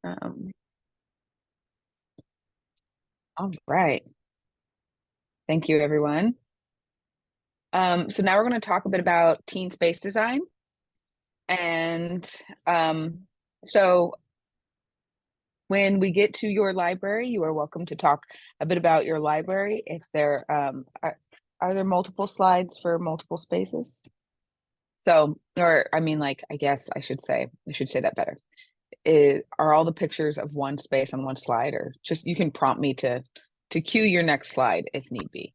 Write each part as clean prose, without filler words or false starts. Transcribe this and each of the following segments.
Um, all right. Thank you, everyone. So now we're going to talk a bit about teen space design. And so when we get to your library, you are welcome to talk a bit about your library. If there are there multiple slides for multiple spaces? So, or I mean, like, I should say that better. Are all the pictures of one space on one slide, or just you can prompt me to cue your next slide if need be.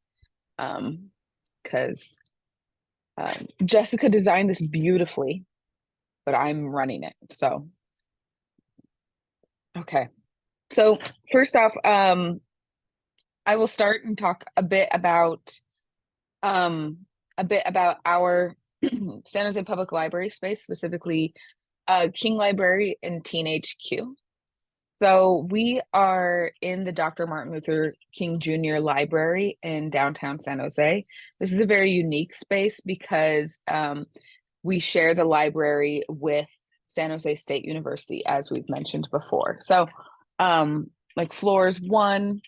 Because Jessica designed this beautifully, but I'm running it. So, okay. So first off, I will start and talk um, a bit about our San Jose Public Library space, specifically King Library and Teen HQ. So we are in the Dr. Martin Luther King Jr. Library in downtown San Jose. This is a very unique space because we share the library with San Jose State University, as we've mentioned before. So like floors 1,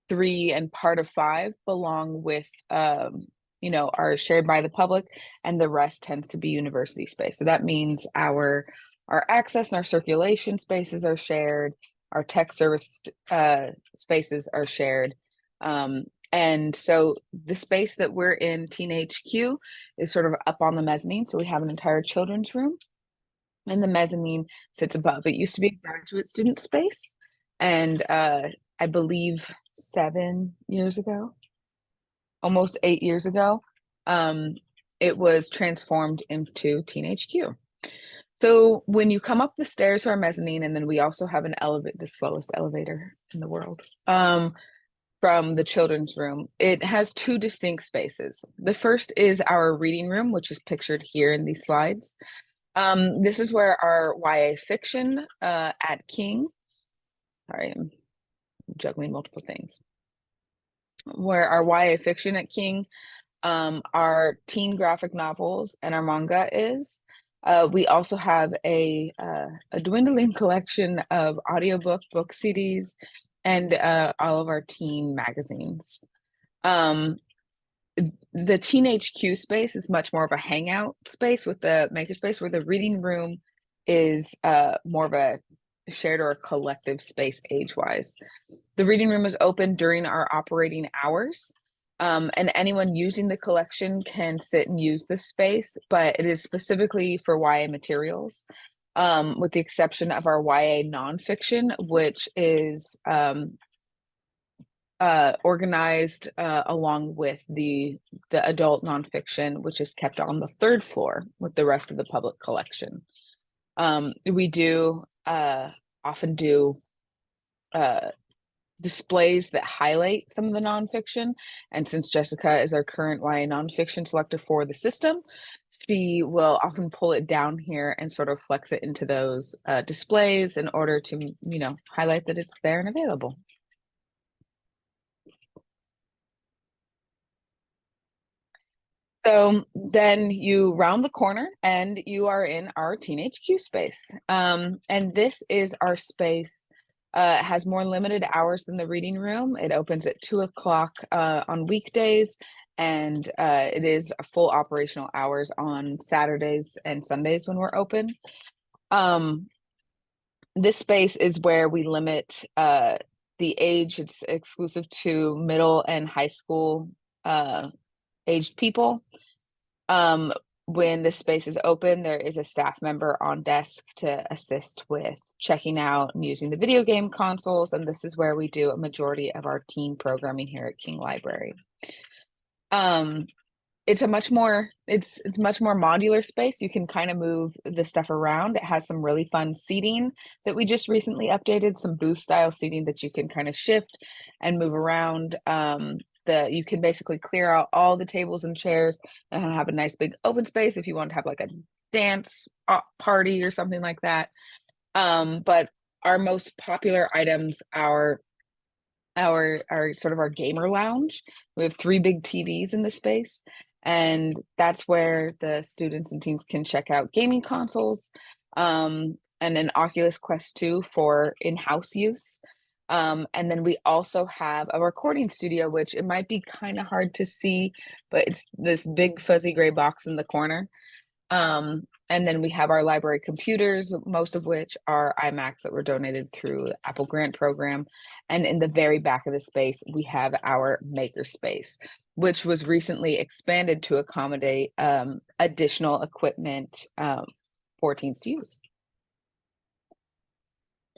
3, and part of 5 belong with are shared by the public, and the rest tends to be university space. So that means our access and our circulation spaces are shared, our tech service spaces are shared. And so the space that we're in, Teen HQ, is sort of up on the mezzanine. So we have an entire children's room, and the mezzanine sits above. It used to be a graduate student space, and I believe 7 years ago, almost 8 years ago, it was transformed into Teen HQ. So when you come up the stairs to our mezzanine, and then we also have an elevator, the slowest elevator in the world, from the children's room, it has 2 distinct spaces. The first is our reading room, which is pictured here in these slides. This is where our YA fiction at King, sorry, I'm juggling multiple things, where our YA fiction at King, our teen graphic novels, and our manga is. We also have a dwindling collection of audiobook book CDs and all of our teen magazines. The Teen HQ space is much more of a hangout space with the makerspace, where the reading room is more of a shared or a collective space age-wise. The reading room is open during our operating hours. And anyone using the collection can sit and use this space, but it is specifically for YA materials, with the exception of our YA nonfiction, which is organized along with the adult nonfiction, which is kept on the 3rd floor with the rest of the public collection. We do often do displays that highlight some of the nonfiction. And since Jessica is our current YA nonfiction selector for the system, she will often pull it down here and sort of flex it into those displays in order to, highlight that it's there and available. So then you round the corner and you are in our Teen HQ space. And this is our space. Has more limited hours than the reading room. It opens at 2 o'clock on weekdays, and it is a full operational hours on Saturdays and Sundays when we're open. This space is where we limit the age. It's exclusive to middle and high school aged people. When the space is open, there is a staff member on desk to assist with checking out and using the video game consoles, and this is where we do a majority of our teen programming here at King Library. It's much more modular space. You can kind of move the stuff around. It has some really fun seating that we just recently updated, some booth style seating that you can kind of shift and move around. You can basically clear out all the tables and chairs and have a nice big open space if you want to have like a dance party or something like that. But our most popular items are our sort of our gamer lounge. We have 3 big TVs in the space, and that's where the students and teens can check out gaming consoles. and an Oculus Quest 2 for in-house use. And then we also have a recording studio, which it might be kind of hard to see, but it's this big fuzzy gray box in the corner. And then we have our library computers, most of which are iMacs that were donated through the Apple Grant Program. And in the very back of the space, we have our makerspace, which was recently expanded to accommodate additional equipment for teens to use.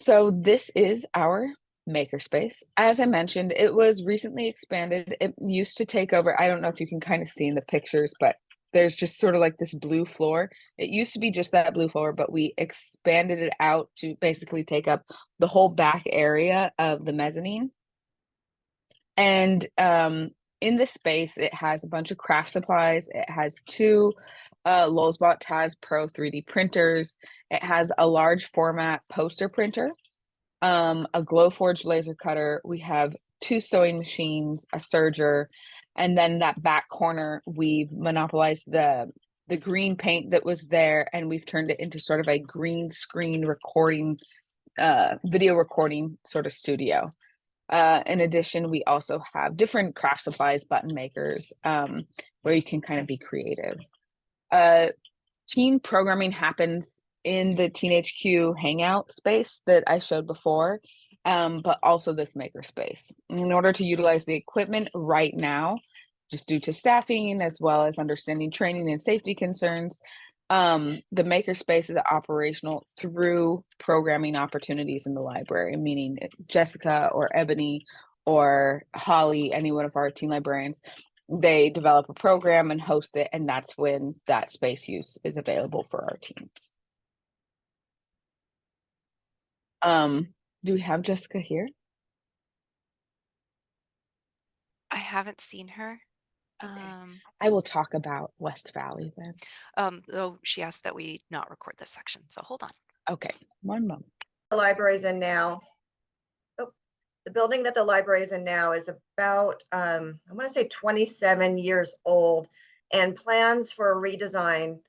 So this is our makerspace. As I mentioned, it was recently expanded. It used to take over, I don't know if you can kind of see in the pictures, but there's just sort of like this blue floor. It used to be just that blue floor, but we expanded it out to basically take up the whole back area of the mezzanine. And in this space, it has a bunch of craft supplies. It has two Lulzbot Taz Pro 3D printers. It has a large format poster printer, a Glowforge laser cutter. We have two sewing machines, a serger, and then that back corner, we've monopolized the green paint that was there, and we've turned it into sort of a green screen recording, video recording sort of studio. In addition, we also have different craft supplies, button makers, where you can kind of be creative. Teen programming happens in the Teenage Q hangout space that I showed before, but also this maker space. In order to utilize the equipment right now, just due to staffing as well as understanding training and safety concerns, the makerspace is operational through programming opportunities in the library, meaning Jessica or Ebony or Holly, any one of our teen librarians, they develop a program and host it, and that's when that space use is available for our teens. Do we have Jessica here? I haven't seen her. I will talk about West Valley then. Though she asked that we not record this section, so hold on. Okay, one moment. The library's in now. Oh, the building that the library is in now is about, I want to say 27 years old, and plans for a redesign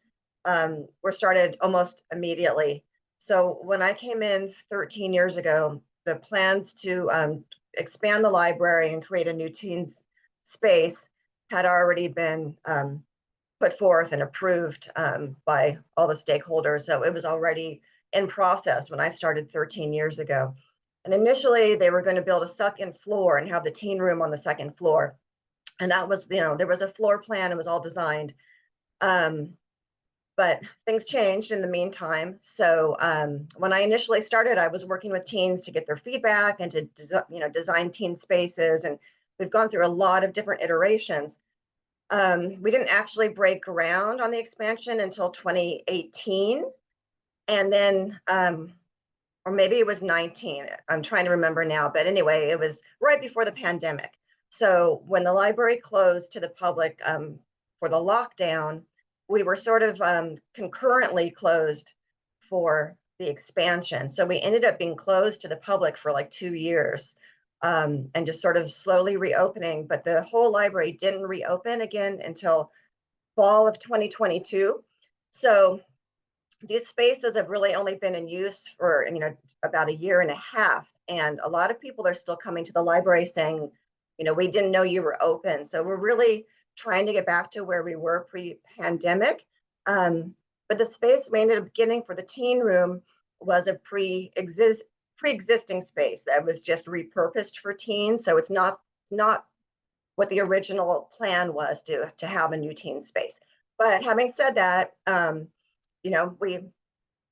were started almost immediately. So when I came in 13 years ago, the plans to expand the library and create a new teens space had already been put forth and approved by all the stakeholders. So it was already in process when I started 13 years ago. And initially they were going to build a second floor and have the teen room on the second floor. And that was, there was a floor plan, it was all designed. But things changed in the meantime. So when I initially started, I was working with teens to get their feedback and to design teen spaces. And we've gone through a lot of different iterations. We didn't actually break ground on the expansion until 2018. And then, or maybe it was 19, I'm trying to remember now, but anyway, it was right before the pandemic. So when the library closed to the public for the lockdown, we were sort of concurrently closed for the expansion. So we ended up being closed to the public for like 2 years and just sort of slowly reopening. But the whole library didn't reopen again until fall of 2022. So these spaces have really only been in use for about a year and a half. And a lot of people are still coming to the library saying, we didn't know you were open. So we're really trying to get back to where we were pre-pandemic. But the space we ended up getting for the teen room was a pre-existing space that was just repurposed for teens. So it's not what the original plan was to have a new teen space. But having said that,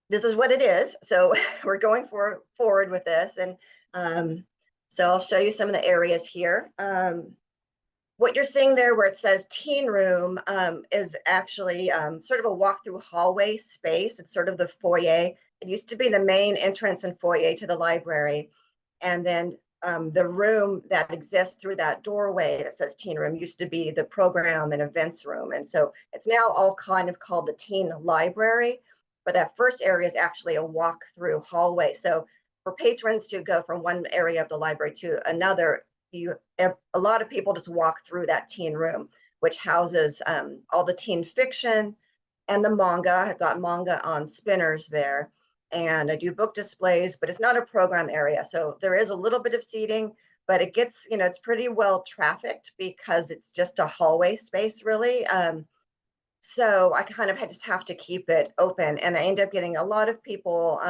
this is what it is. So we're going forward with this. And so I'll show you some of the areas here. What you're seeing there where it says teen room is actually sort of a walk-through hallway space. It's sort of the foyer. It used to be the main entrance and foyer to the library. And then the room that exists through that doorway that says teen room used to be the program and events room. And so it's now all kind of called the teen library, but that first area is actually a walk-through hallway. So for patrons to go from one area of the library to another, a lot of people just walk through that teen room, which houses all the teen fiction, and the manga. I've got manga on spinners there, and I do book displays, but it's not a program area. So there is a little bit of seating, but it gets, it's pretty well trafficked because it's just a hallway space, really. So I kind of just have to keep it open, and I end up getting a lot of people,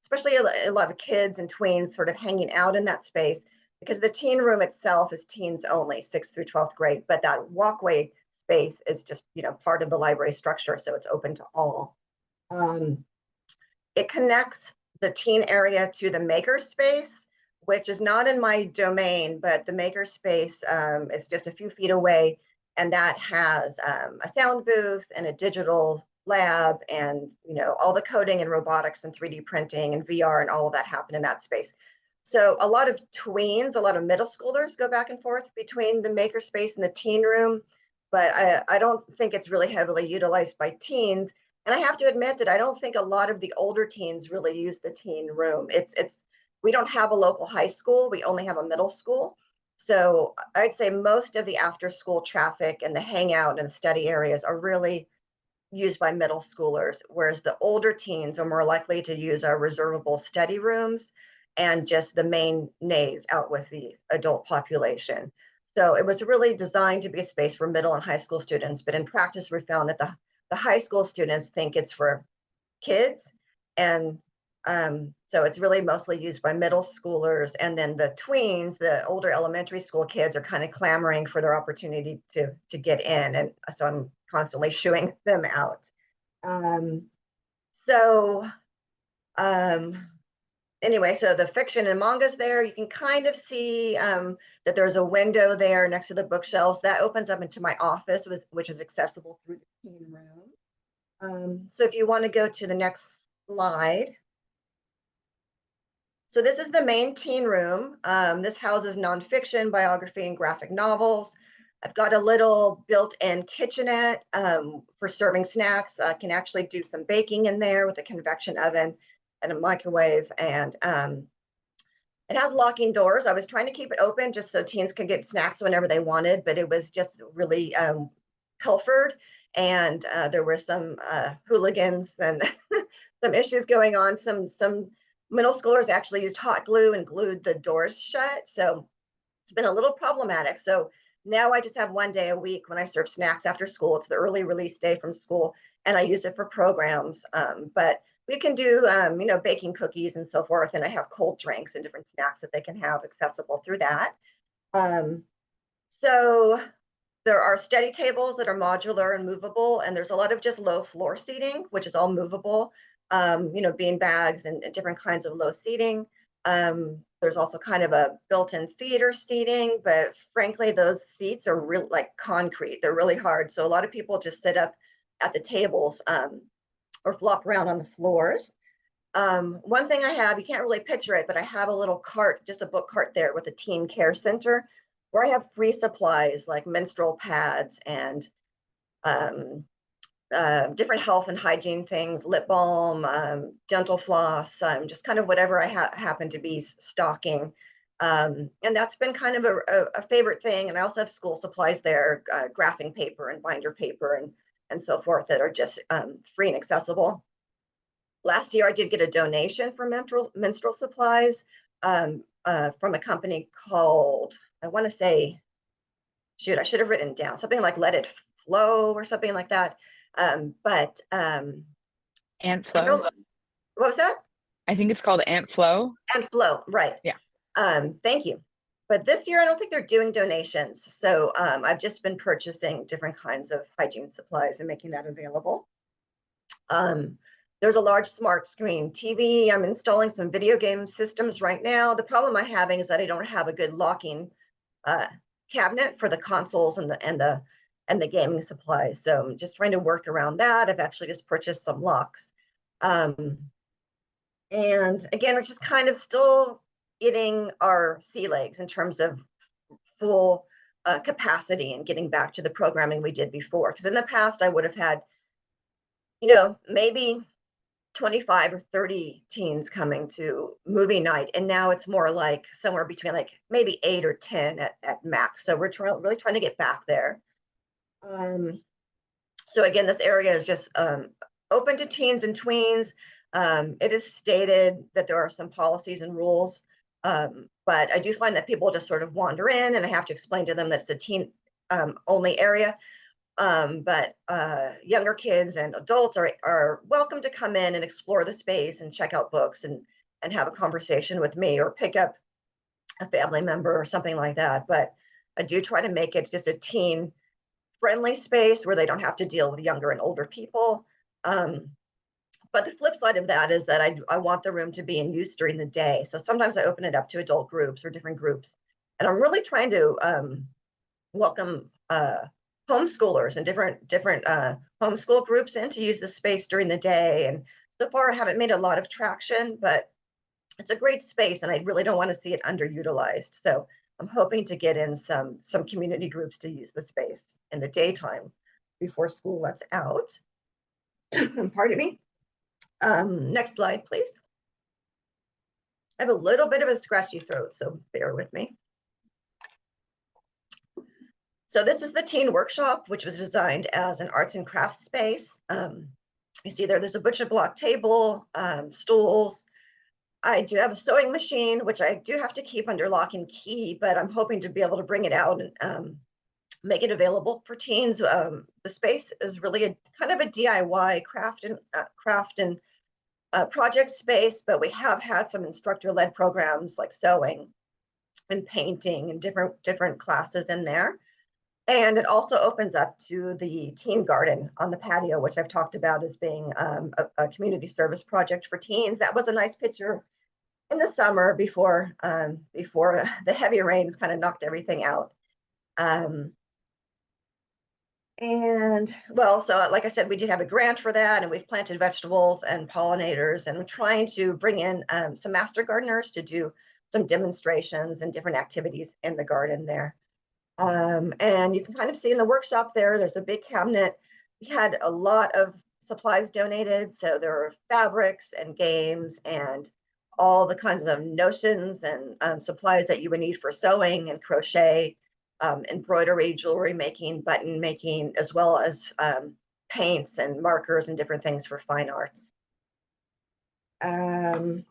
especially a lot of kids and tweens sort of hanging out in that space, because the teen room itself is teens only, 6th through 12th grade, but that walkway space is just, part of the library structure, so it's open to all. It connects the teen area to the maker space, which is not in my domain, but the maker space is just a few feet away, and that has a sound booth and a digital lab, and all the coding and robotics and 3D printing and VR and all of that happen in that space. So a lot of tweens, a lot of middle schoolers go back and forth between the maker space and the teen room, but I don't think it's really heavily utilized by teens. And I have to admit that I don't think a lot of the older teens really use the teen room. We don't have a local high school. We only have a middle school. So I'd say most of the after school traffic and the hangout and the study areas are really used by middle schoolers, whereas the older teens are more likely to use our reservable study rooms and just the main nave out with the adult population. So it was really designed to be a space for middle and high school students, but in practice, we found that the high school students think it's for kids, and so it's really mostly used by middle schoolers, and then the tweens, the older elementary school kids, are kind of clamoring for their opportunity to get in, and so I'm constantly shooing them out. So anyway, so the fiction and manga's there. You can kind of see that there's a window there next to the bookshelves that opens up into my office, which is accessible through the teen room. So if you want to go to the next slide. So this is the main teen room. This houses nonfiction, biography, and graphic novels. I've got a little built-in kitchenette for serving snacks. I can actually do some baking in there with a convection oven and a microwave, and it has locking doors. I was trying to keep it open just so teens could get snacks whenever they wanted, but it was just really pilfered, and there were some hooligans and some issues going on. Some middle schoolers actually used hot glue and glued the doors shut, so it's been a little problematic. So now I just have one day a week when I serve snacks after school. It's the early release day from school, and I use it for programs. But we can do, baking cookies and so forth, and I have cold drinks and different snacks that they can have accessible through that. So there are study tables that are modular and movable, and there's a lot of just low floor seating, which is all movable, bean bags and different kinds of low seating. There's also kind of a built-in theater seating, but frankly, those seats are real like concrete. They're really hard. So a lot of people just sit up at the tables or flop around on the floors. One thing I have, you can't really picture it, but I have a little cart, just a book cart there with a teen care center where I have free supplies like menstrual pads and different health and hygiene things, lip balm, dental floss, just kind of whatever I happen to be stocking. And that's been kind of a favorite thing. And I also have school supplies there, graphing paper and binder paper and so forth that are just free and accessible. Last year, I did get a donation for menstrual supplies from a company called, I want to say, shoot, I should have written down something like Let It Flow or something like that. But Ant Flow. what was that? I think it's called Ant Flow. Ant Flow, right. Yeah. Thank you. But this year, I don't think they're doing donations. So I've just been purchasing different kinds of hygiene supplies and making that available. There's a large smart screen TV. I'm installing some video game systems right now. The problem I'm having is that I don't have a good locking cabinet for the consoles and the gaming supplies. So I'm just trying to work around that. I've actually just purchased some locks. And again, we're just kind of still getting our sea legs in terms of full capacity and getting back to the programming we did before. Because in the past, I would have had, maybe 25 or 30 teens coming to movie night, and now it's more like somewhere between like maybe 8 or 10 at max. So we're really trying to get back there. So again, this area is just open to teens and tweens. It is stated that there are some policies and rules, but I do find that people just sort of wander in, and I have to explain to them that it's a teen only area. But younger kids and adults are welcome to come in and explore the space and check out books and have a conversation with me or pick up a family member or something like that. But I do try to make it just a teen friendly space where they don't have to deal with younger and older people. But the flip side of that is that I want the room to be in use during the day. So sometimes I open it up to adult groups or different groups. And I'm really trying to welcome homeschoolers and different homeschool groups in to use the space during the day. And so far I haven't made a lot of traction, but it's a great space and I really don't want to see it underutilized. So I'm hoping to get in some community groups to use the space in the daytime before school lets out. Pardon me. Next slide, please. I have a little bit of a scratchy throat, so bear with me. So this is the teen workshop, which was designed as an arts and crafts space. You see there's a butcher block table, stools. I do have a sewing machine, which I do have to keep under lock and key, but I'm hoping to be able to bring it out and make it available for teens. The space is really a kind of a DIY craft and project space, but we have had some instructor-led programs like sewing and painting and different classes in there. And it also opens up to the teen garden on the patio, which I've talked about as being a community service project for teens. That was a nice picture in the summer before the heavy rains kind of knocked everything out. And well, so like I said, we did have a grant for that, and we've planted vegetables and pollinators, and we're trying to bring in some master gardeners to do some demonstrations and different activities in the garden there. And you can kind of see in the workshop there's a big cabinet. We had a lot of supplies donated, so there are fabrics and games and all the kinds of notions and supplies that you would need for sewing and crochet, embroidery, jewelry making, button making, as well as paints and markers and different things for fine arts.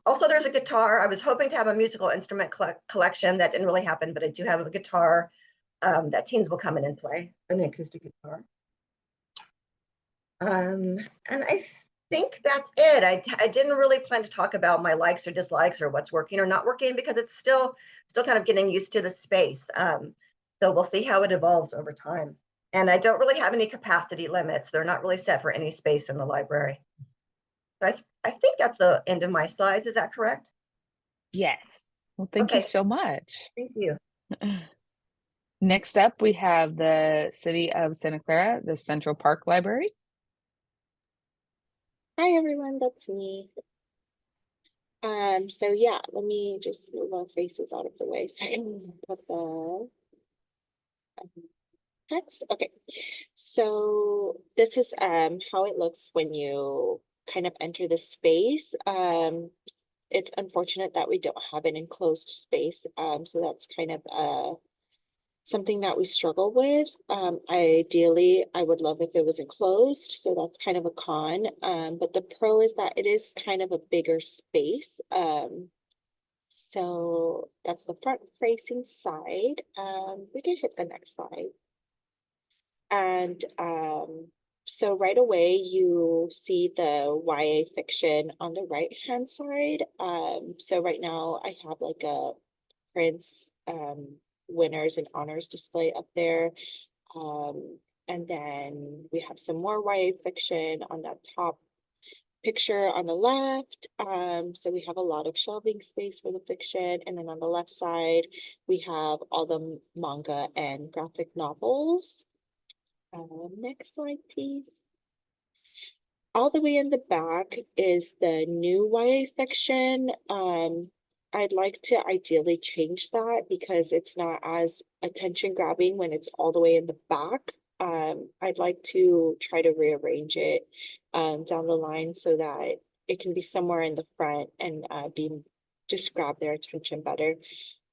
Also, there's a guitar. I was hoping to have a musical instrument collection. That didn't really happen, but I do have a guitar that teens will come in and play, an acoustic guitar. And I think that's it. I didn't really plan to talk about my likes or dislikes or what's working or not working, because it's still kind of getting used to the space. So we'll see how it evolves over time. And I don't really have any capacity limits. They're not really set for any space in the library. I think that's the end of my slides. Is that correct? Yes. Well, thank you so much. Thank you. Next up, we have the City of Santa Clara, the Central Park Library. Hi everyone, that's me. So yeah, let me just move our faces out of the way so I can put the text. Okay, so this is how it looks when you kind of enter the space. It's unfortunate that we don't have an enclosed space, so that's kind of something that we struggle with. Ideally, I would love if it was enclosed, so that's kind of a con. But the pro is that it is kind of a bigger space. So that's the front facing side. We can hit the next slide. And so right away you see the YA fiction on the right hand side. So right now I have like a Prince winners and honors display up there. And then we have some more YA fiction on that top picture on the left. So we have a lot of shelving space for the fiction. And then on the left side, we have all the manga and graphic novels. Next slide, please. All the way in the back is the new YA fiction. I'd like to ideally change that because it's not as attention grabbing when it's all the way in the back. I'd like to try to rearrange it down the line so that it can be somewhere in the front and just grab their attention better.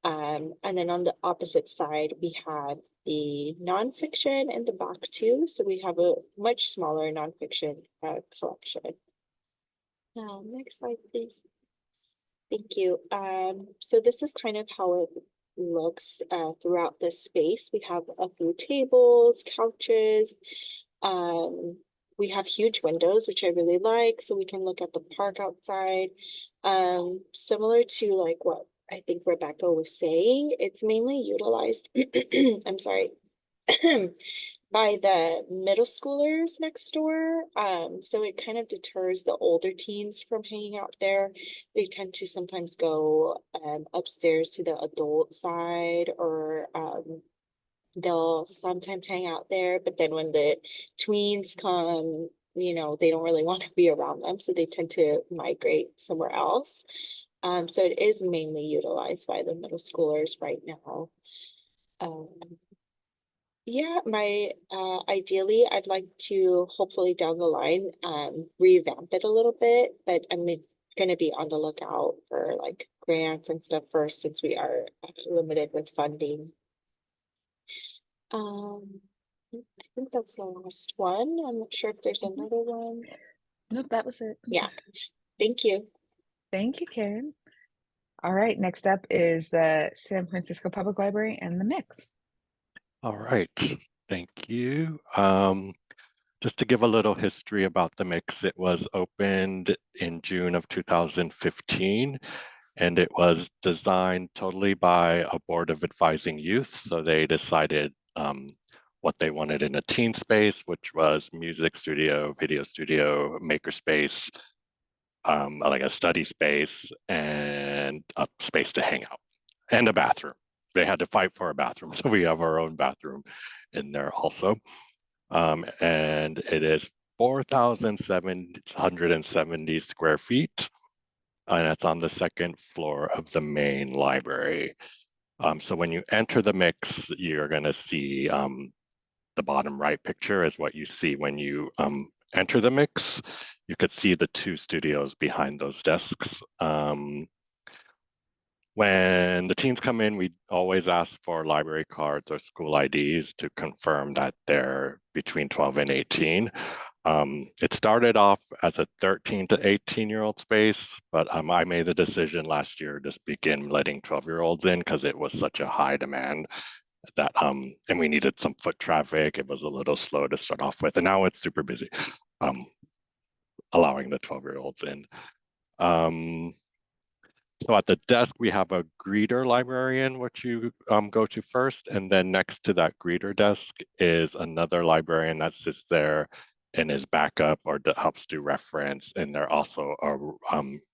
And then on the opposite side, we have the nonfiction in the back too. So we have a much smaller nonfiction collection. Next slide, please. Thank you. So this is kind of how it looks throughout this space. We have a few tables, couches. We have huge windows, which I really like, so we can look at the park outside. Similar to like what I think Rebecca was saying, it's mainly utilized, I'm sorry, by the middle schoolers next door. So it kind of deters the older teens from hanging out there. They tend to sometimes go upstairs to the adult side, or they'll sometimes hang out there, but then when the tweens come, you know, they don't really want to be around them, so they tend to migrate somewhere else. So it is mainly utilized by the middle schoolers right now. Yeah, my ideally I'd like to hopefully down the line revamp it a little bit, but I'm gonna be on the lookout for like grants and stuff first, since we are limited with funding. I think that's the last one. I'm not sure if there's another one. Nope, that was it. Yeah, thank you. Thank you, Karen. All right, next up is the San Francisco Public Library and the mix. All right, thank you. Just to give a little history about the mix, it was opened in June of 2015, and it was designed totally by a board of advising youth. So they decided what they wanted in a teen space, which was music studio, video studio, makerspace, like a study space, and a space to hang out, and a bathroom. They had to fight for a bathroom, so we have our own bathroom in there also. And it is 4,770 square feet, and it's on the second floor of the main library. So when you enter the mix, you're going to see the bottom right picture is what you see when you enter the mix. You could see the two studios behind those desks. When the teens come in, we always ask for library cards or school IDs to confirm that they're between 12 and 18. It started off as a 13 to 18-year-old space, but I made the decision last year to begin letting 12-year-olds in because it was such a high demand that, and we needed some foot traffic. It was a little slow to start off with, and now it's super busy, allowing the 12-year-olds in. So at the desk, we have a greeter librarian, which you go to first. And then next to that greeter desk is another librarian that sits there and is backup or helps do reference. And they're also a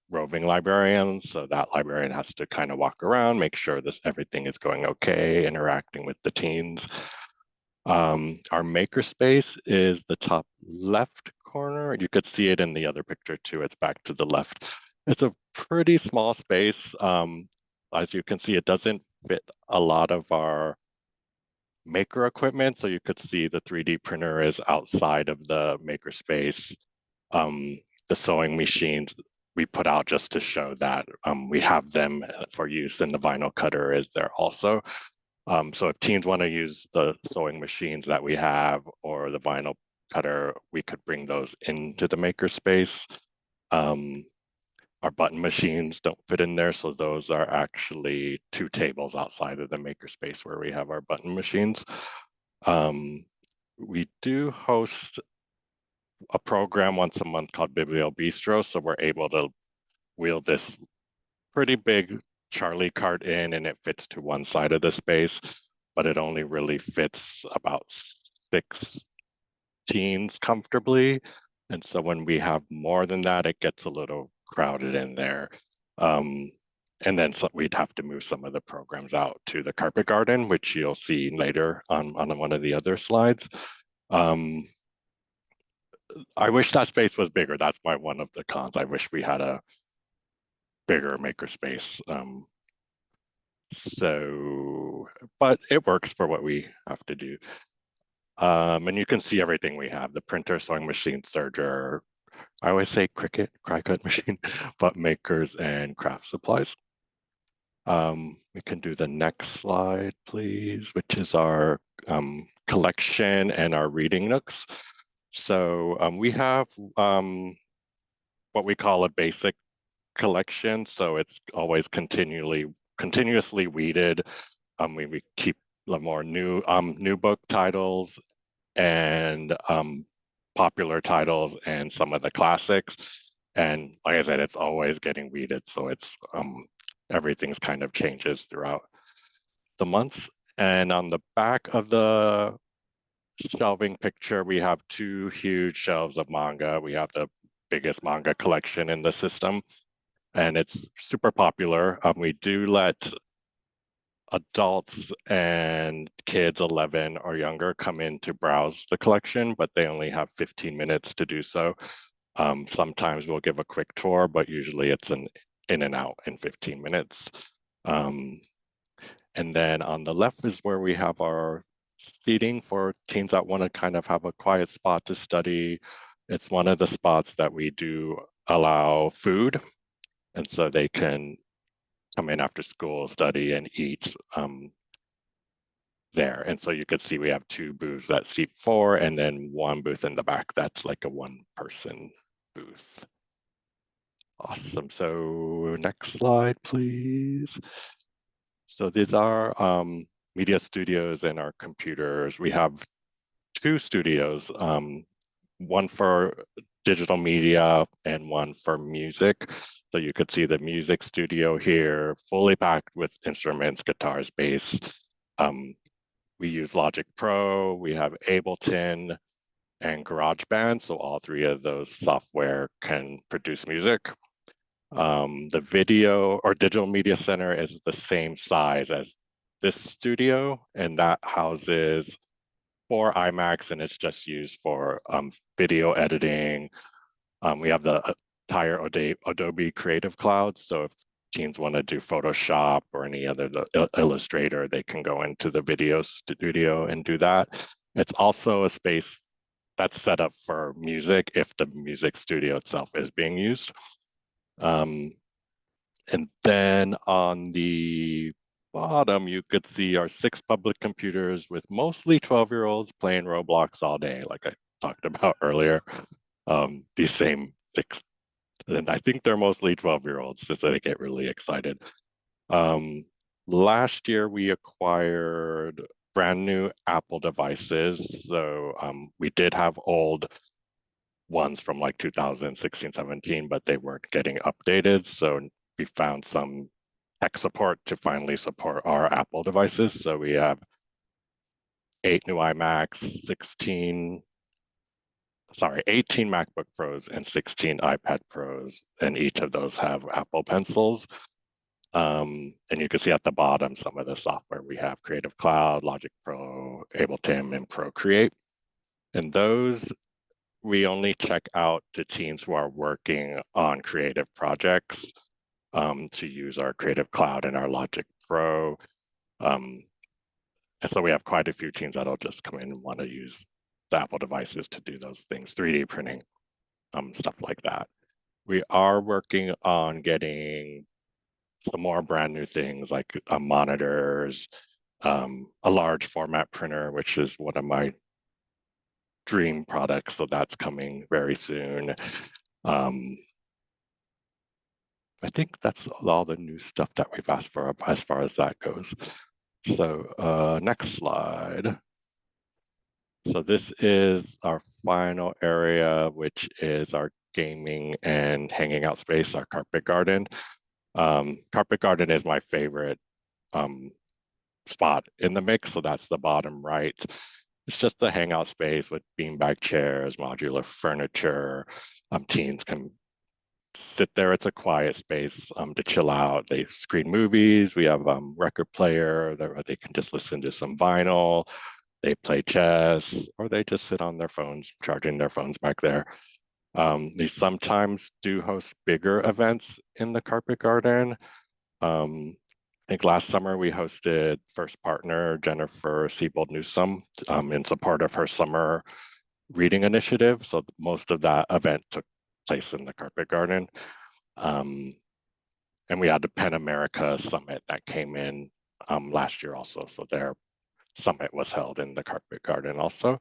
roving librarian. So that librarian has to kind of walk around, make sure everything is going okay, interacting with the teens. Our makerspace is the top left corner. You could see it in the other picture too. It's back to the left. It's a pretty small space. As you can see, it doesn't fit a lot of our maker equipment. So you could see the 3D printer is outside of the makerspace. The sewing machines we put out just to show that we have them for use, and the vinyl cutter is there also. So if teens want to use the sewing machines that we have or the vinyl cutter, we could bring those into the makerspace. Our button machines don't fit in there, so those are actually two tables outside of the makerspace where we have our button machines. We do host a program once a month called Biblio Bistro, so we're able to wheel this pretty big Charlie cart in, and it fits to one side of the space, but it only really fits about 6 teens comfortably. And so when we have more than that, it gets a little crowded in there. And then we'd have to move some of the programs out to the carpet garden, which you'll see later on one of the other slides. I wish that space was bigger. That's one of the cons. I wish we had a bigger makerspace. But it works for what we have to do. And you can see everything we have: the printer, sewing machine, serger. I always say Cricut, cry cut machine, but makers and craft supplies. We can do the next slide, please, which is our collection and our reading nooks. So we have what we call a basic collection. So it's always continuously weeded. We keep more new book titles and popular titles and some of the classics. And like I said, it's always getting weeded. So it's everything's kind of changes throughout the months. And on the back of the shelving picture, we have two huge shelves of manga. We have the biggest manga collection in the system, and it's super popular. We do let adults and kids 11 or younger come in to browse the collection, but they only have 15 minutes to do so. Sometimes we'll give a quick tour, but usually it's an in and out in 15 minutes. And then on the left is where we have our seating for teens that want to kind of have a quiet spot to study. It's one of the spots that we do allow food, and so they can come in after school, study, and eat there. And so you could see we have two booths that seat 4, and then one booth in the back that's like a one-person booth. Awesome. So next slide, please. So these are media studios and our computers. We have 2 studios, one for digital media and one for music. So you could see the music studio here, fully packed with instruments, guitars, bass. We use Logic Pro, we have Ableton and GarageBand. So all 3 of those software can produce music. The video or digital media center is the same size as this studio, and that houses 4 iMacs, and it's just used for video editing. We have the entire Adobe Creative Cloud, so if teens want to do Photoshop or any other Illustrator, they can go into the video studio and do that. It's also a space that's set up for music if the music studio itself is being used. And then on the bottom, you could see our 6 public computers with mostly 12-year-olds playing Roblox all day, like I talked about earlier. These same 6, and I think they're mostly 12-year-olds, so they get really excited. Last year, we acquired brand new Apple devices. So we did have old ones from like 2016, 17, but they weren't getting updated. So we found some tech support to finally support our Apple devices. So we have 8 new iMacs, 18 MacBook Pros and 16 iPad Pros, and each of those have Apple Pencils. And you can see at the bottom some of the software we have: Creative Cloud, Logic Pro, Ableton, and Procreate. And those we only check out to teens who are working on creative projects to use our Creative Cloud and our Logic Pro. And so we have quite a few teens that'll just come in and want to use the Apple devices to do those things, 3D printing, stuff like that. We are working on getting some more brand new things like monitors, a large format printer, which is one of my dream products. So that's coming very soon. I think that's all the new stuff that we've asked for as far as that goes. So next slide. So this is our final area, which is our gaming and hanging out space, our carpet garden. Carpet garden is my favorite spot in the mix. So that's the bottom right. It's just the hangout space with beanbag chairs, modular furniture. Teens can sit there. It's a quiet space to chill out. They screen movies. We have record player that they can just listen to some vinyl. They play chess, or they just sit on their phones, charging their phones back there. They sometimes do host bigger events in the carpet garden. I think last summer we hosted first partner Jennifer Siebold Newsome in support of her summer reading initiative. So most of that event took place in the carpet garden. And And we had the Pen America Summit that came in last year also. So their summit was held in the Carpet Garden also.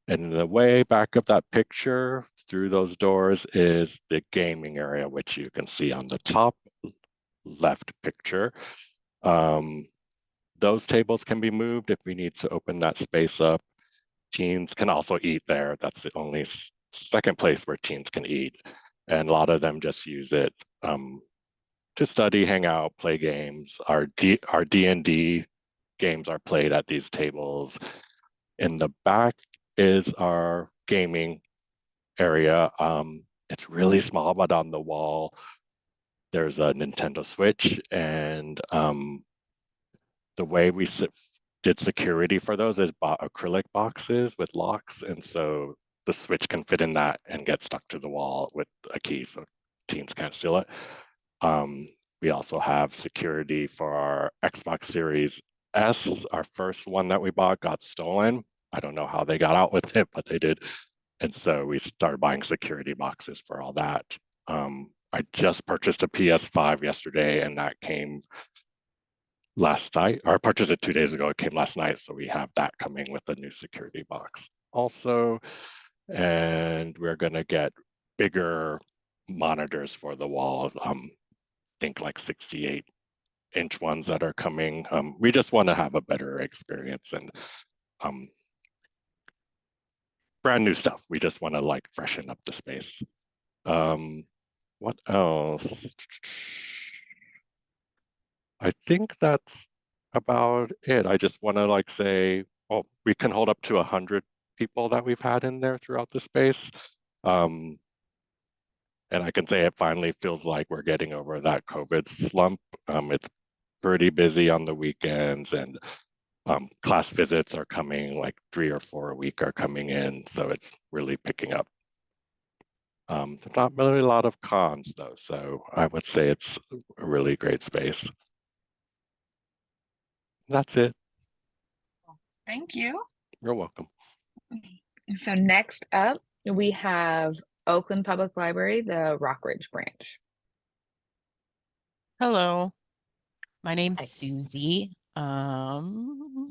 And in the way back of that picture through those doors is the gaming area, which you can see on the top left picture. Those tables can be moved if we need to open that space up. Teens can also eat there. That's the only second place where teens can eat. And a lot of them just use it to study, hang out, play games. Our D&D games are played at these tables. In the back is our gaming area. It's really small, but on the wall, there's a Nintendo Switch, and the way we did security for those is bought acrylic boxes with locks, and so the Switch can fit in that and get stuck to the wall with a key, so teens can't steal it. We also have security for our Xbox Series S. Our first one that we bought got stolen. I don't know how they got out with it, but they did. And so we started buying security boxes for all that. I just purchased a PS5 yesterday, and that came last night, or I purchased it 2 days ago. It came last night. So we have that coming with a new security box also. And we're going to get bigger monitors for the wall. Think like 68-inch ones that are coming. We just want to have a better experience and brand new stuff. We just want to like freshen up the space. What else? I think that's about it. I just want to like say, oh, we can hold up to 100 people that we've had in there throughout the space. And I can say it finally feels like we're getting over that COVID slump. It's pretty busy on the weekends, and class visits are coming, like 3 or 4 a week are coming in. So it's really picking up. There's not really a lot of cons though. So I would say it's a really great space. That's it. Thank you. You're welcome. So next up, we have Oakland Public Library, the Rockridge branch. Hello, my name's Hi. Susie. Turning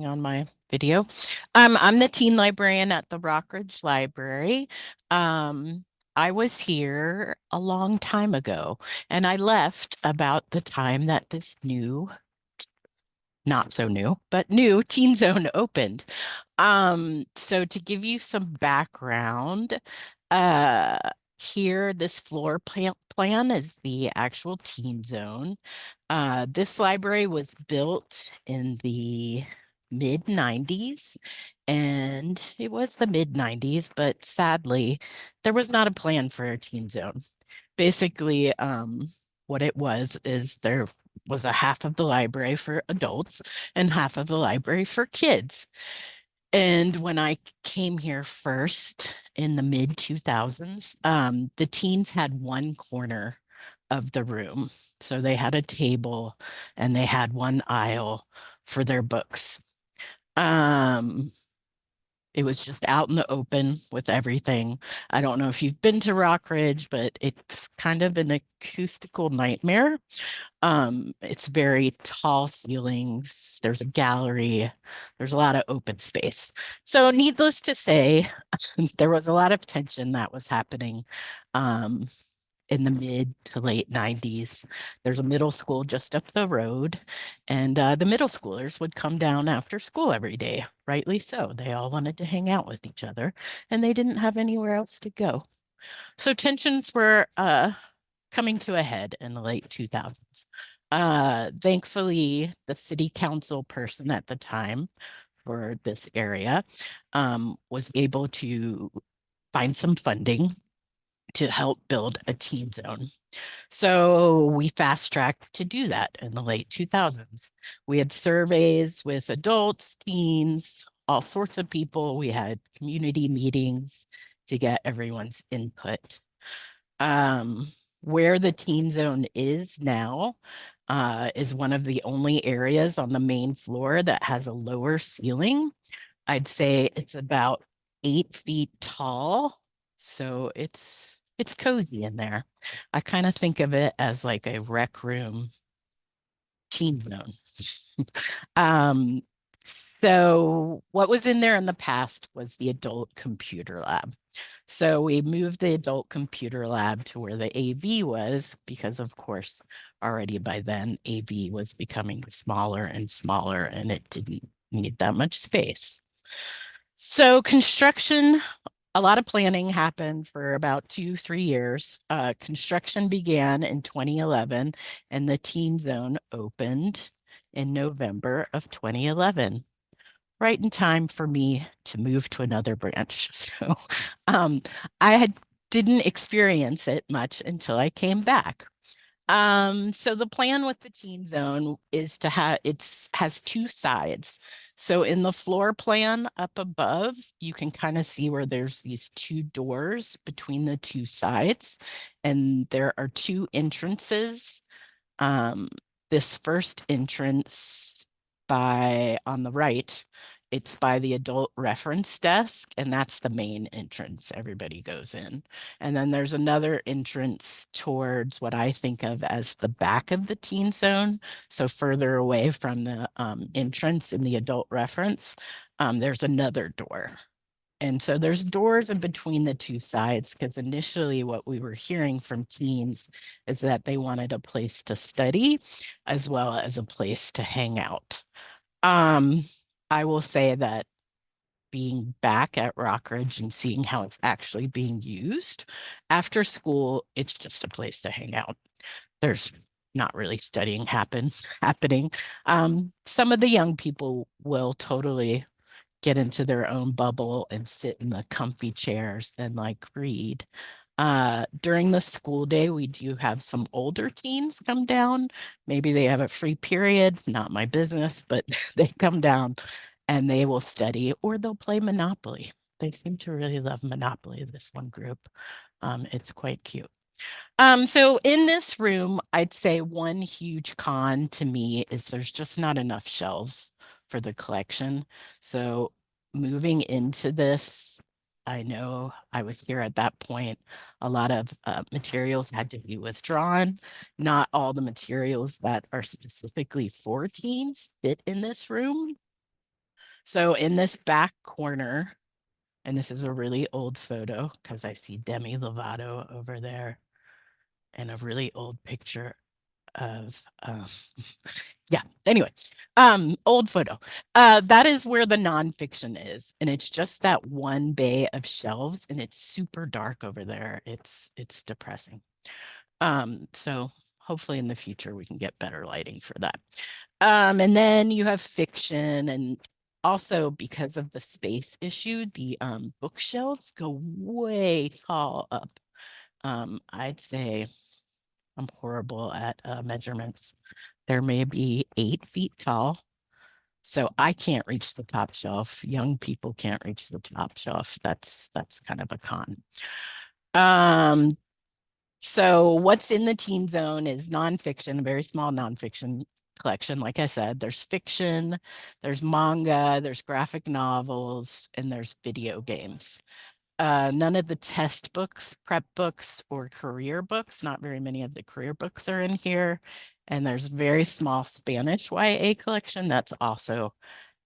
on my video. I'm the teen librarian at the Rockridge Library. I was here a long time ago, and I left about the time that this new, not so new, but new teen zone opened. So to give you some background, uh, here, this floor plan is the actual teen zone. This library was built in the mid-90s, and it was the mid-90s, but sadly, there was not a plan for a teen zone. Basically, what it was is there was a half of the library for adults and half of the library for kids. And when I came here first in the mid 2000s, the teens had one corner of the room. So they had a table and they had one aisle for their books. It was just out in the open with everything. I don't know if you've been to Rockridge, but it's kind of an acoustical nightmare. It's very tall ceilings. There's a gallery. There's a lot of open space. So needless to say, there was a lot of tension that was happening in the mid to late 90s. There's a middle school just up the road, and the middle schoolers would come down after school every day, rightly so. They all wanted to hang out with each other, and they didn't have anywhere else to go. So tensions were coming to a head in the late 2000s. Thankfully, the city council person at the time for this area was able to find some funding to help build a teen zone. So we fast tracked to do that in the late 2000s. We had surveys with adults, teens, all sorts of people. We had community meetings to get everyone's input. Where the teen zone is now is one of the only areas on the main floor that has a lower ceiling. I'd say it's about 8 feet tall. So it's it's cozy in there. I kind of think of it as like a rec room teen zone. um, so what was in there in the past was the adult computer lab. So we moved the adult computer lab to where the AV was because, of course, already by then AV was becoming smaller and smaller and it didn't need that much space. So construction, a lot of planning happened for about 2-3 years. Construction began in 2011 and the teen zone opened in November of 2011, right in time for me to move to another branch. So um, I didn't experience it much until I came back. So the plan with the teen zone is to have has two sides. So in the floor plan up above, you can kind of see where there's these two doors between the two sides, and there are two entrances. Um, this first entrance on the right, it's by the adult reference desk, and that's the main entrance everybody goes in. And then there's another entrance towards what I think of as the back of the teen zone. So further away from the entrance in the adult reference, there's another door. And so there's doors in between the two sides because initially what we were hearing from teens is that they wanted a place to study as well as a place to hang out. I will say that being back at Rockridge and seeing how it's actually being used after school, it's just a place to hang out. There's not really studying happening. Some of the young people will totally get into their own bubble and sit in the comfy chairs and like read. During the school day, we do have some older teens come down. Maybe they have a free period, not my business, but they come down and they will study or they'll play Monopoly. They seem to really love Monopoly, this one group. It's quite cute. So in this room, I'd say one huge con to me is there's just not enough shelves for the collection. So moving into this, I know I was here at that point. A lot of materials had to be withdrawn. Not all the materials that are specifically for teens fit in this room. So in this back corner, and this is a really old photo because I see Demi Lovato over there and a really old picture of yeah, anyway, old photo. That is where the nonfiction is, and it's just that one bay of shelves, and it's super dark over there. It's depressing. So hopefully in the future we can get better lighting for that. And then you have fiction, and also because of the space issue, the bookshelves go way tall up. I'd say I'm horrible at measurements. There may be 8 feet tall. So I can't reach the top shelf. Young people can't reach the top shelf. That's kind of a con. So what's in the teen zone is nonfiction, a very small nonfiction collection. Like I said, there's fiction, there's manga, there's graphic novels, and there's video games. None of the test books, prep books, or career books, not very many of the career books are in here. And there's very small Spanish YA collection that's also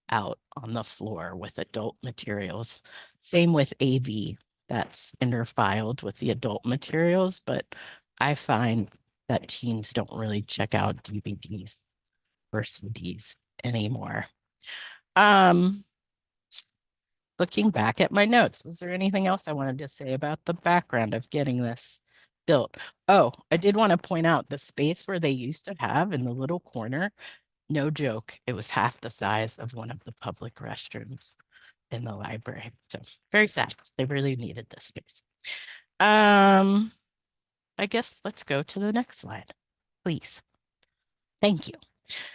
out on the floor with adult materials. Same with AV, that's interfiled with the adult materials, but I find that teens don't really check out DVDs or CDs anymore. Looking back at my notes, was there anything else I wanted to say about the background of getting this built? Oh, I did want to point out the space where they used to have in the little corner, no joke, it was half the size of one of the public restrooms in the library. So very sad. They really needed this space. I guess let's go to the next slide, please. Thank you.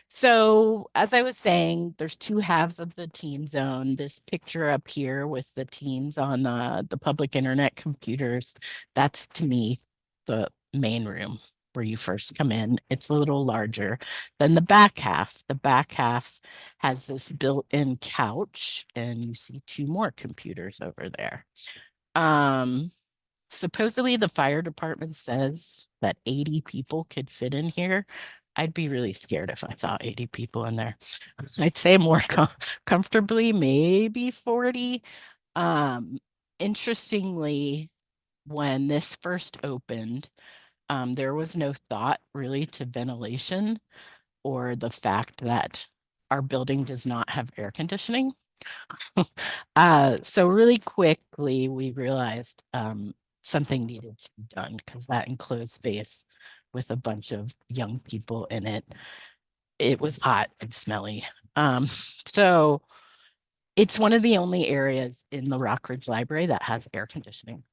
So as I was saying, there's two halves of the teen zone. This picture up here with the teens on the public internet computers, that's to me the main room where you first come in. It's a little larger than the back half. The back half has this built-in couch, and you see two more computers over there. supposedly the fire department says that 80 people could fit in here. I'd be really scared if I saw 80 people in there. I'd say more comfortably, maybe 40. Um, Interestingly, when this first opened, there was no thought really to ventilation or the fact that our building does not have air conditioning. So really quickly we realized something needed to be done because that enclosed space with a bunch of young people in it, it was hot and smelly. So it's one of the only areas in the Rockridge Library that has air conditioning.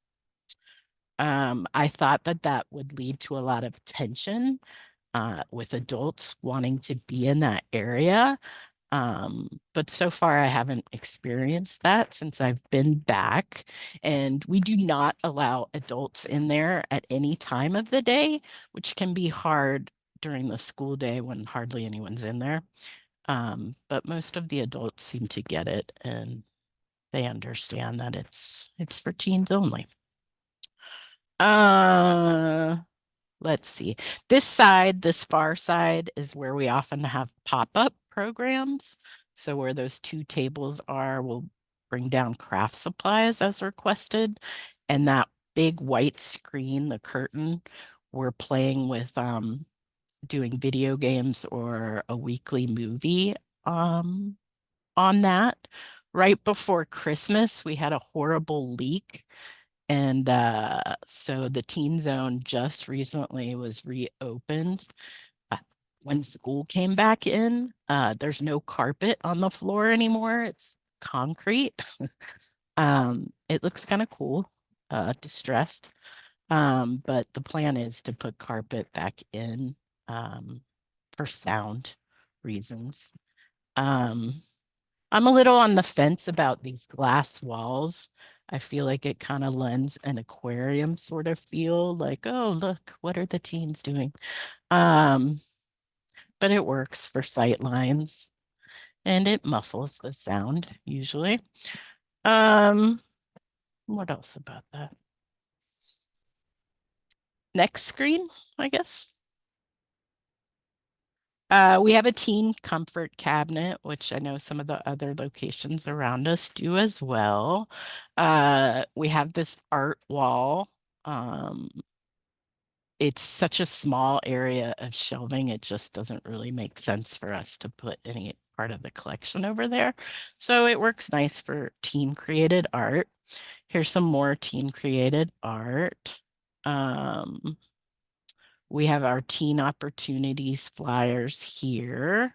I thought that that would lead to a lot of tension with adults wanting to be in that area. But so far I haven't experienced that since I've been back. And we do not allow adults in there at any time of the day, which can be hard during the school day when hardly anyone's in there. But most of the adults seem to get it and they understand that it's for teens only. Let's see. This side, this far side, is where we often have pop-up programs. So where those two tables are, we'll bring down craft supplies as requested. And that big white screen, the curtain, we're playing with doing video games or a weekly movie on that. Right before Christmas, we had a horrible leak and so the teen zone just recently was reopened. When school came back in, there's no carpet on the floor anymore. It's concrete. It looks kind of cool, distressed. But the plan is to put carpet back in for sound reasons. Um, I'm a little on the fence about these glass walls. I feel like it kind of lends an aquarium sort of feel, like, oh, look, what are the teens doing? Um, but it works for sight lines and it muffles the sound usually. Um, what else about that? Next screen, I guess. We have a teen comfort cabinet, which I know some of the other locations around us do as well. We have this art wall. It's such a small area of shelving, it just doesn't really make sense for us to put any part of the collection over there. So it works nice for teen created art. Here's some more teen created art. We have our teen opportunities flyers here.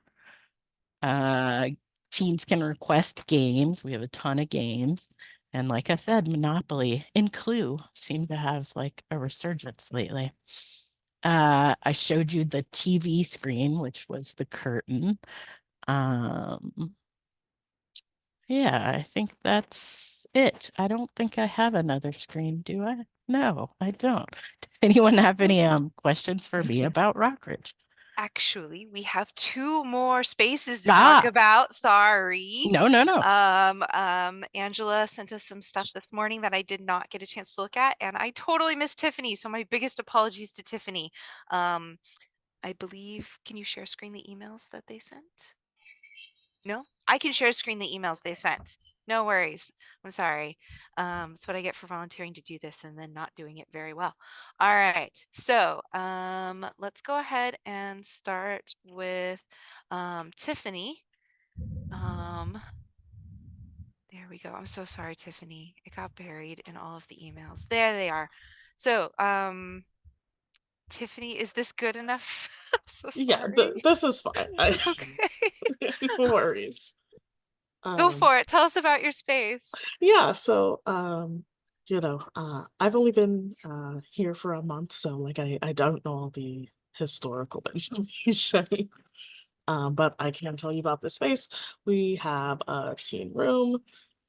Teens can request games. We have a ton of games. And like I said, Monopoly and Clue seem to have like a resurgence lately. I showed you the TV screen, which was the curtain. Yeah, I think that's it. I don't think I have another screen, do I? No, I don't. Does anyone have any questions for me about Rockridge? Actually, we have two more spaces to talk about. Sorry. No. Angela sent us some stuff this morning that I did not get a chance to look at, and I totally missed Tiffany. So my biggest apologies to Tiffany. I believe, can you share screen the emails that they sent? No, I can share screen the emails they sent. No worries. I'm sorry. It's what I get for volunteering to do this and then not doing it very well. All right. So let's go ahead and start with Tiffany. There we go. I'm so sorry, Tiffany. It got buried in all of the emails. There they are. So Tiffany, is this good enough? I'm so Yeah, sorry. this is fine. Okay. No worries. Go for it. Tell us about your space. Yeah, so I've only been here for a month, so like I don't know all the historical information. But I can tell you about the space. We have a teen room,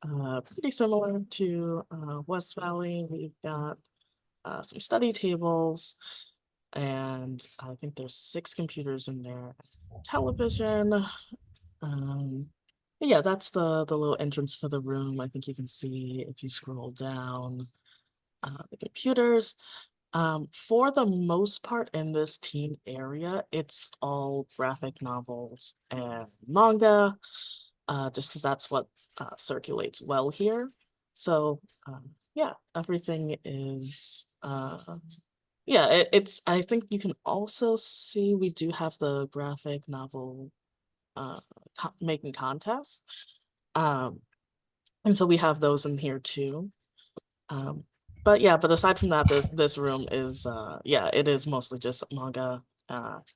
pretty similar to West Valley. We've got some study tables, and I think there's 6 computers in there, television. Yeah, that's the little entrance to the room. I think you can see if you scroll down. the computers. For the most part in this teen area, it's all graphic novels and manga, just because that's what circulates well here. So yeah, everything is yeah, I think you can also see we do have the graphic novel making contest. Um, and so we have those in here too. But yeah, but aside from that, this room is yeah, it is mostly just manga,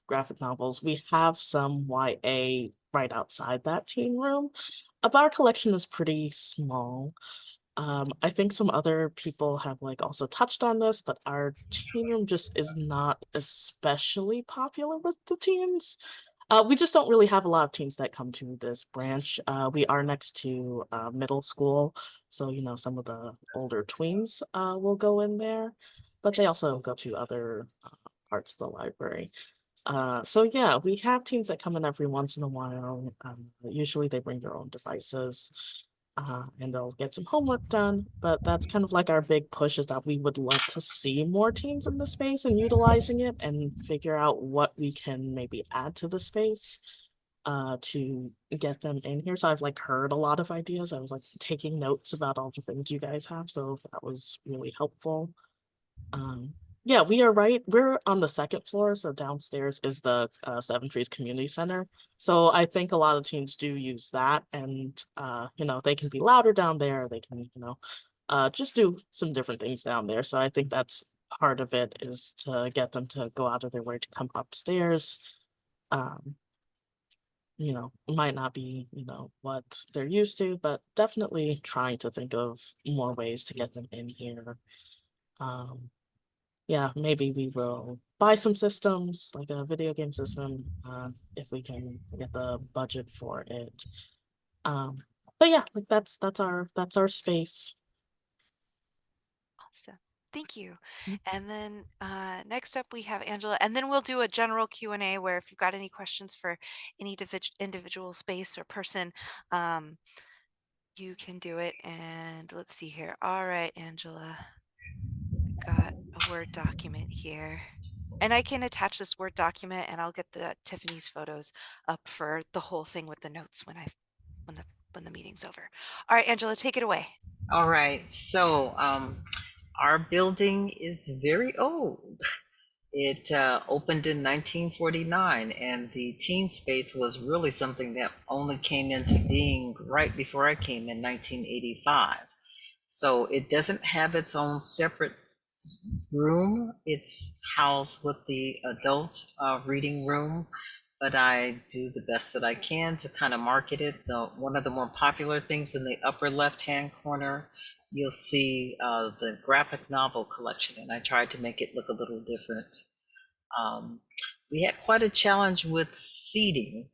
graphic novels. We have some YA right outside that teen room. But our collection is pretty small. I think some other people have like also touched on this, but our teen room just is not especially popular with the teens. We just don't really have a lot of teens that come to this branch. We are next to middle school, so you know some of the older tweens will go in there, but they also go to other parts of the library. So yeah, we have teens that come in every once in a while. Usually they bring their own devices, and they'll get some homework done. But that's kind of like our big push is that we would love to see more teens in the space and utilizing it and figure out what we can maybe add to the space to get them in here. So I've like heard a lot of ideas. I was like taking notes about all the things you guys have. So that was really helpful. Yeah, we are right. We're on the second floor, so downstairs is the Seven Trees Community Center. So I think a lot of teams do use that, and you know, they can be louder down there. They can, you know, just do some different things down there. So I think that's part of it is to get them to go out of their way to come upstairs. Um, you know, might not be, you know, what they're used to, but definitely trying to think of more ways to get them in here. Um, yeah, maybe we will buy some systems, like a video game system, if we can get the budget for it. Um, but yeah, like that's our space. Awesome. Thank you. Mm. And then next up we have Angela, and then we'll do a general Q&A where if you've got any questions for any individual space or person, you can do it. And let's see here. All right, Angela, got a Word document here. And I can attach this Word document and I'll get the Tiffany's photos up for the whole thing with the notes when the meeting's over. All right, Angela, take it away. All right. So our building is very old. It opened in 1949, and the teen space was really something that only came into being right before I came in 1985. So it doesn't have its own separate room. It's housed with the adult reading room, but I do the best that I can to kind of market it. One of the more popular things in the upper left-hand corner, you'll see the graphic novel collection, and I tried to make it look a little different. We had quite a challenge with seating,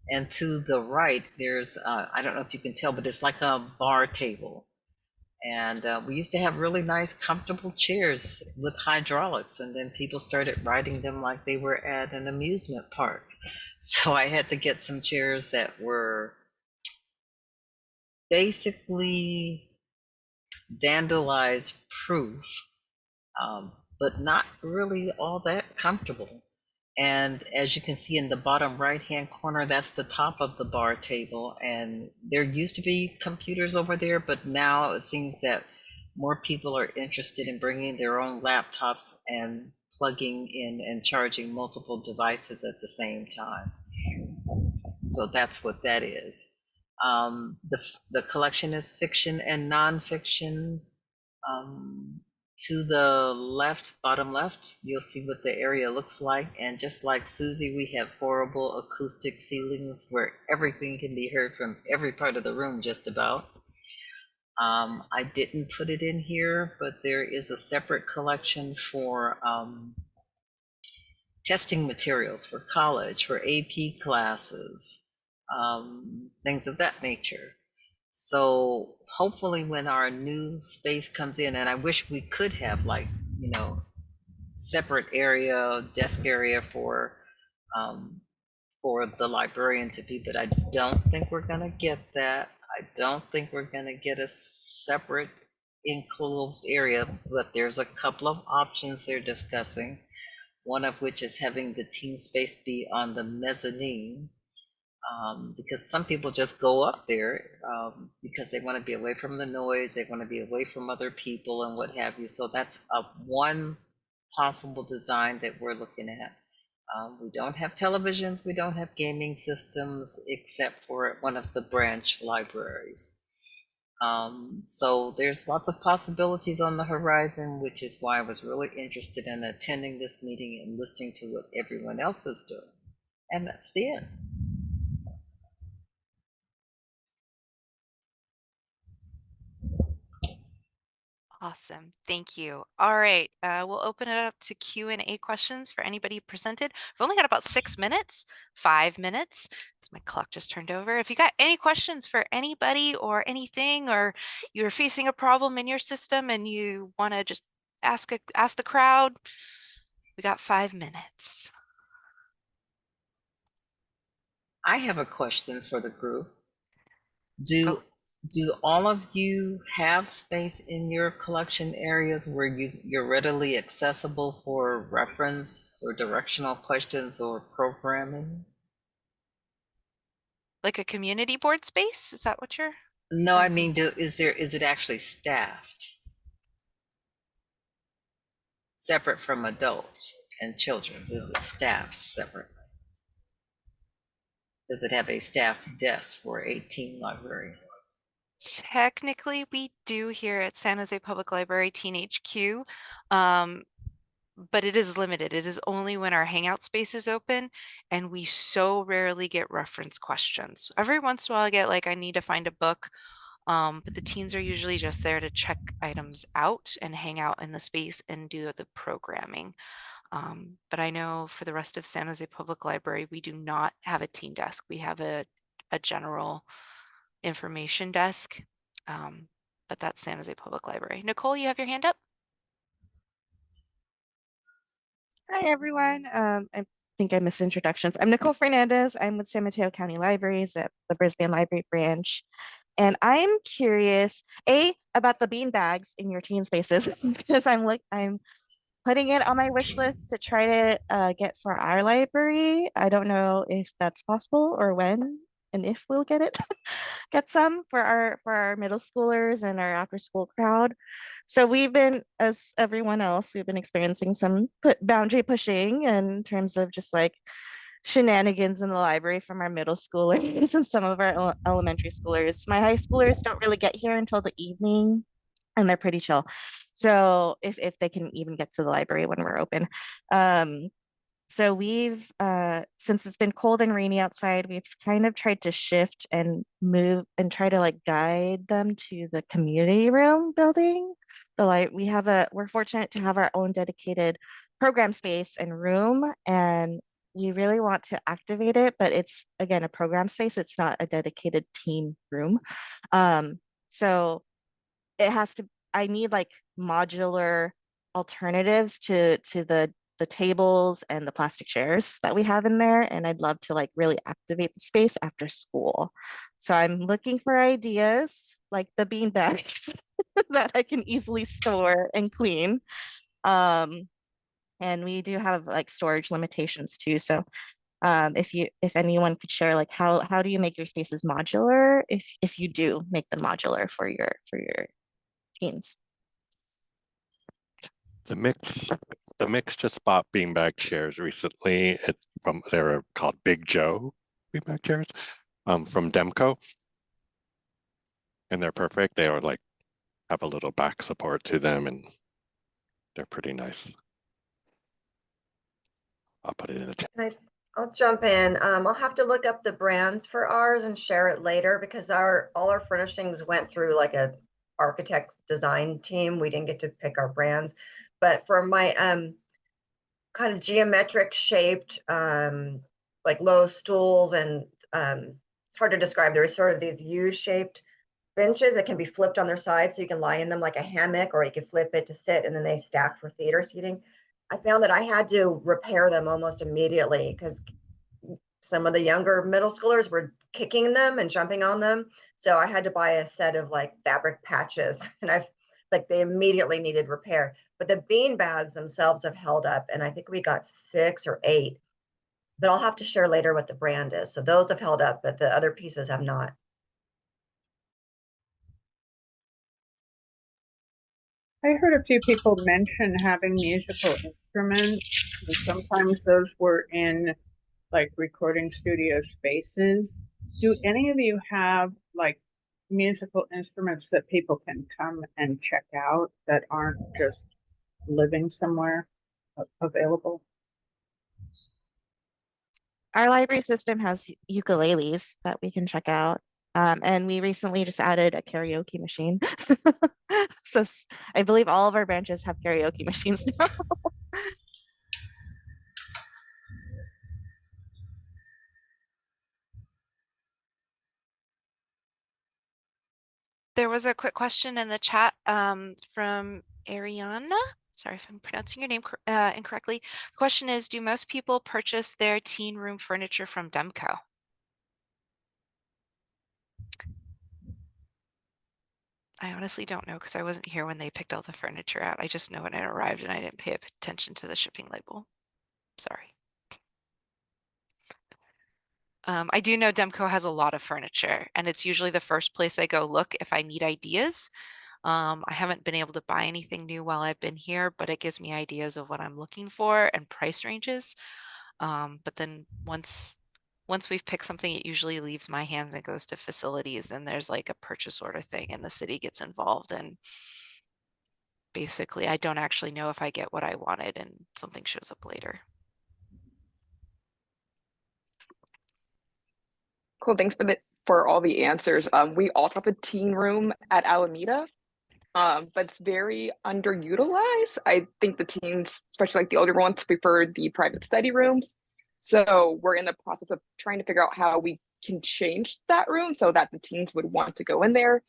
and to the right, there's, I don't know if you can tell, but it's like a bar table. And we used to have really nice, comfortable chairs with hydraulics, and then people started riding them like they were at an amusement park. So I had to get some chairs that were basically vandalized proof, but not really all that comfortable. And as you can see in the bottom right-hand corner, that's the top of the bar table. And there used to be computers over there, but now it seems that more people are interested in bringing their own laptops and plugging in and charging multiple devices at the same time. So that's what that is. The collection is fiction and nonfiction. To the left, bottom left, you'll see what the area looks like. And just like Susie, we have horrible acoustic ceilings where everything can be heard from every part of the room, just about. I didn't put it in here, but there is a separate collection for testing materials for college, for AP classes, things of that nature. So hopefully when our new space comes in, and I wish we could have, like, you know, separate area, desk area for the librarian to be, but I don't think we're gonna get that. I don't think we're gonna get a separate enclosed area, but there's a couple of options they're discussing. One of which is having the teen space be on the mezzanine, because some people just go up there because they want to be away from the noise, they want to be away from other people and what have you. So that's one possible design that we're looking at. We don't have televisions, we don't have gaming systems, except for one of the branch libraries. So there's lots of possibilities on the horizon, which is why I was really interested in attending this meeting and listening to what everyone else is doing. And that's the end. Awesome. Thank you. All right. We'll open it up to Q&A questions for anybody presented. We've only got about 6 minutes, 5 minutes. As my clock just turned over. If you got any questions for anybody or anything, or you're facing a problem in your system and you want to just ask the crowd, we got 5 minutes. I have a question for the group. Go. Do all of you have space in your collection areas where you're readily accessible for reference or directional questions or programming? Like a community board space? Is that what you're? No, I mean, is it actually staffed? Separate from adults and children's? Is it staffed separately? Does it have a staff desk for a teen library? Technically, we do here at San Jose Public Library Teen HQ, but it is limited. It is only when our hangout space is open, and we so rarely get reference questions. Every once in a while, I get like, I need to find a book, but the teens are usually just there to check items out and hang out in the space and do the programming. But I know for the rest of San Jose Public Library, we do not have a teen desk. We have a general information desk, but that's San Jose Public Library. Nicole, you have your hand up? Hi, everyone. I think I missed introductions. I'm Nicole Fernandez. I'm with San Mateo County Libraries at the Brisbane Library Branch. And I'm curious, about the bean bags in your teen spaces, because I'm putting it on my wish list to try to get for our library. I don't know if that's possible or when and if we'll get some for our middle schoolers and our after school crowd. So we've been, as everyone else, we've been experiencing some boundary pushing in terms of just like shenanigans in the library from our middle schoolers and some of our elementary schoolers. My high schoolers don't really get here until the evening, and they're pretty chill. So if they can even get to the library when we're open. So we've, since it's been cold and rainy outside, we've kind of tried to shift and move and try to like guide them to the community room building. We're fortunate to have our own dedicated program space and room, and we really want to activate it, but it's again a program space. It's not a dedicated teen room. So I need like modular alternatives to the tables and the plastic chairs that we have in there, and I'd love to like really activate the space after school. So I'm looking for ideas like the bean bags that I can easily store and clean. And we do have like storage limitations too. So if anyone could share like how do you make your spaces modular if you do make them modular for your teams? The mix just bought beanbag chairs recently. They're called Big Joe beanbag chairs from Demco, and they're perfect. They are like have a little back support to them, and they're pretty nice. I'll put it in the chat. I'll jump in. I'll have to look up the brands for ours and share it later because all our furnishings went through like a architect's design team. We didn't get to pick our brands, but for my kind of geometric shaped like low stools, and it's hard to describe. There are sort of these U-shaped benches that can be flipped on their sides, so you can lie in them like a hammock, or you can flip it to sit, and then they stack for theater seating. I found that I had to repair them almost immediately because some of the younger middle schoolers were kicking them and jumping on them. So I had to buy a set of like fabric patches, and I've like they immediately needed repair. But the bean bags themselves have held up, and I think we got 6 or 8. But I'll have to share later what the brand is. So those have held up, but the other pieces have not. I heard a few people mention having musical instruments, and sometimes those were in like recording studio spaces. Do any of you have like musical instruments that people can come and check out that aren't just living somewhere available? Our library system has ukuleles that we can check out. And we recently just added a karaoke machine. So I believe all of our branches have karaoke machines now. There was a quick question in the chat from Ariana. Sorry if I'm pronouncing your name incorrectly. The question is, do most people purchase their teen room furniture from Demco? I honestly don't know because I wasn't here when they picked all the furniture out. I just know when it arrived and I didn't pay attention to the shipping label. Sorry. I do know Demco has a lot of furniture, and it's usually the first place I go look if I need ideas. I haven't been able to buy anything new while I've been here, but it gives me ideas of what I'm looking for and price ranges. But then once we've picked something, it usually leaves my hands and goes to facilities, and there's like a purchase order thing, and the city gets involved. And basically, I don't actually know if I get what I wanted, and something shows up later. Cool. Thanks for all the answers. We also have a teen room at Alameda, but it's very underutilized. I think the teens, especially like the older ones, prefer the private study rooms. So we're in the process of trying to figure out how we can change that room so that the teens would want to go in there.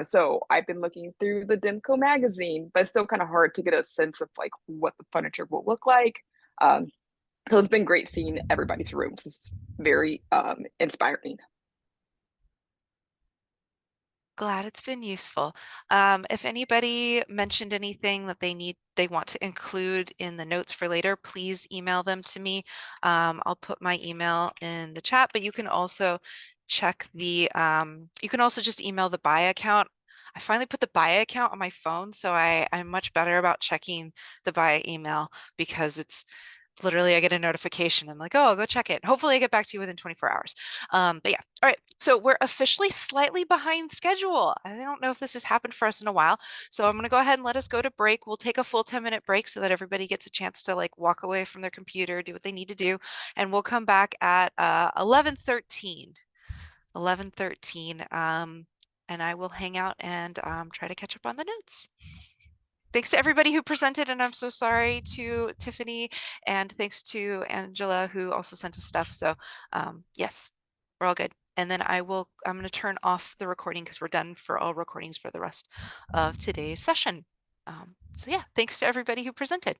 So I've been looking through the Dimco magazine, but it's still kind of hard to get a sense of like what the furniture will look like. So it's been great seeing everybody's rooms. It's very inspiring. Glad it's been useful. If anybody mentioned anything that they want to include in the notes for later, please email them to me. I'll put my email in the chat, but you can also check the, you can also just email the BAYA account. I finally put the BAYA account on my phone, so I'm much better about checking the BAYA email because it's literally I get a notification. I'm like, oh, I'll go check it. Hopefully I get back to you within 24 hours. But yeah, all right. So we're officially slightly behind schedule. I don't know if this has happened for us in a while. So I'm gonna go ahead and let us go to break. We'll take a full 10-minute break so that everybody gets a chance to like walk away from their computer, do what they need to do. And we'll come back at 11:13. 11:13. And I will hang out and try to catch up on the notes. Thanks to everybody who presented, and I'm so sorry to Tiffany, and thanks to Angela who also sent us stuff. So yes, we're all good. And then I'm going to turn off the recording because we're done for all recordings for the rest of today's session. So yeah, thanks to everybody who presented.